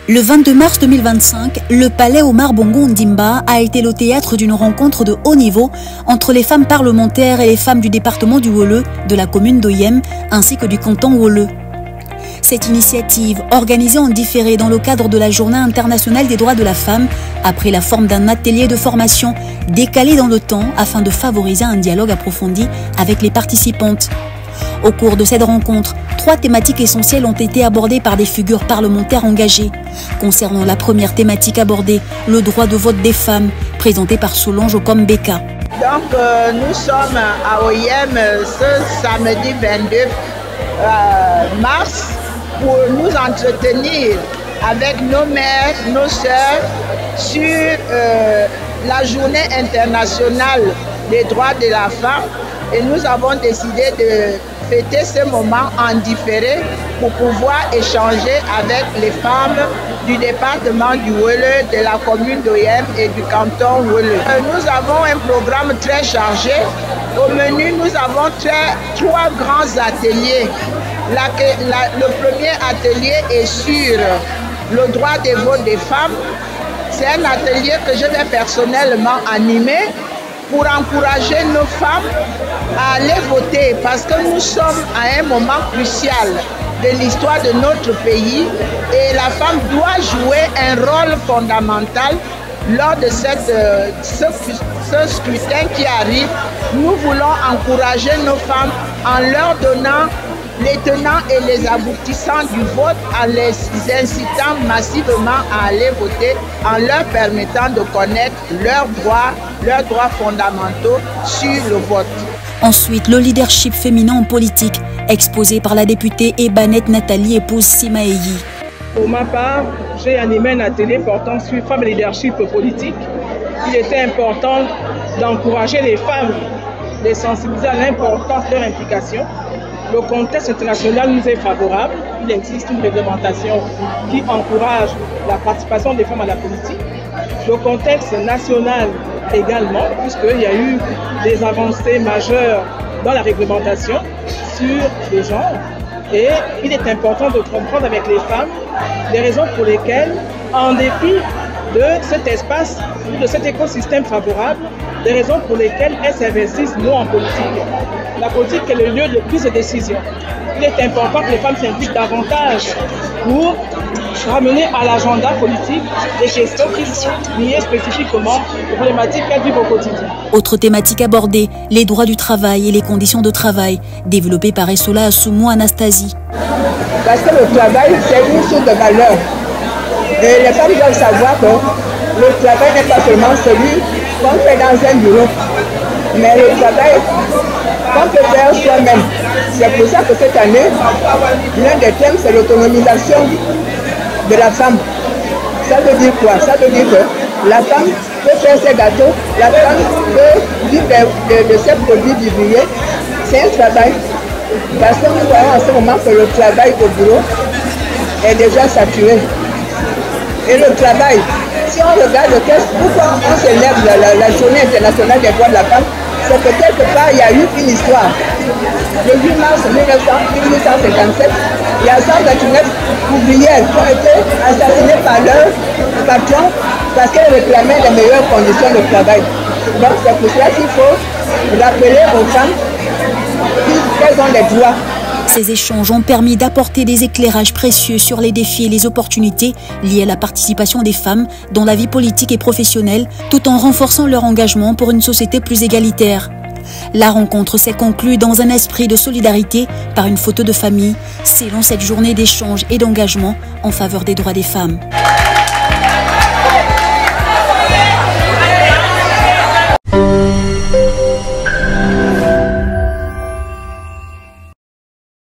Le 22 mars 2025, le palais Omar Bongo Ondimba a été le théâtre d'une rencontre de haut niveau entre les femmes parlementaires et les femmes du département du Woleu, de la commune d'Oyem, ainsi que du canton Woleu. Cette initiative, organisée en différé dans le cadre de la Journée internationale des droits de la femme, a pris la forme d'un atelier de formation décalé dans le temps afin de favoriser un dialogue approfondi avec les participantes. Au cours de cette rencontre, 3 thématiques essentielles ont été abordées par des figures parlementaires engagées. Concernant la première thématique abordée, le droit de vote des femmes, présenté par Solange Okombeka. Donc nous sommes à Oyem ce samedi 22 mars pour nous entretenir avec nos mères, nos sœurs sur la journée internationale des droits de la femme, et nous avons décidé de fêter ce moment en différé pour pouvoir échanger avec les femmes du département du Woleu, de la commune d'Oyem et du canton Woleu. Nous avons un programme très chargé. Au menu, nous avons 3 grands ateliers. Le premier atelier est sur le droit de vote des femmes. C'est un atelier que je vais personnellement animer pour encourager nos femmes à aller voter, parce que nous sommes à un moment crucial de l'histoire de notre pays et la femme doit jouer un rôle fondamental lors de ce scrutin qui arrive. Nous voulons encourager nos femmes en leur donnant les tenants et les aboutissants du vote, en les incitant massivement à aller voter, en leur permettant de connaître leurs droits fondamentaux sur le vote. Ensuite, le leadership féminin en politique, exposé par la députée Ebanette Nathalie, épouse Simaeyi. Pour ma part, j'ai animé un atelier portant sur femmes et leadership politique. Il était important d'encourager les femmes, de les sensibiliser à l'importance de leur implication. Le contexte international nous est favorable. Il existe une réglementation qui encourage la participation des femmes à la politique. Le contexte national également, puisqu'il y a eu des avancées majeures dans la réglementation sur le genre. Et il est important de comprendre avec les femmes les raisons pour lesquelles, en dépit de cet espace ou de cet écosystème favorable, les raisons pour lesquelles elles s'investissent non en politique. La politique est le lieu de prise de décision. Il est important que les femmes s'impliquent davantage pour ramener à l'agenda politique des questions qui sont liées spécifiquement aux problématiques qu'elles vivent au quotidien. Autre thématique abordée, les droits du travail et les conditions de travail, développée par Essola Assoumou Anastasie. Parce que le travail, c'est une source de valeur. Et les femmes doivent savoir que le travail n'est pas seulement celui qu'on fait dans un bureau, mais le travail qu'on peut faire soi-même. C'est pour ça que cette année, l'un des thèmes, c'est l'autonomisation de la femme. Ça veut dire quoi? Ça veut dire que la femme peut faire ses gâteaux, la femme peut vivre de ses produits du billet. C'est un travail. Parce que nous voyons en ce moment que le travail au bureau est déjà saturé. Et le travail, si on regarde pourquoi on célèbre la journée internationale des droits de la femme, c'est que quelque part il y a eu une histoire. Le 8 mars 1857, il y a 129 ouvrières qui ont été assassinées par leur patron parce qu'elles réclamaient les meilleures conditions de travail. Donc c'est pour cela qu'il faut rappeler aux femmes qu'elles ont des droits. Ces échanges ont permis d'apporter des éclairages précieux sur les défis et les opportunités liées à la participation des femmes dans la vie politique et professionnelle, tout en renforçant leur engagement pour une société plus égalitaire. La rencontre s'est conclue dans un esprit de solidarité par une photo de famille, scellant cette journée d'échange et d'engagement en faveur des droits des femmes.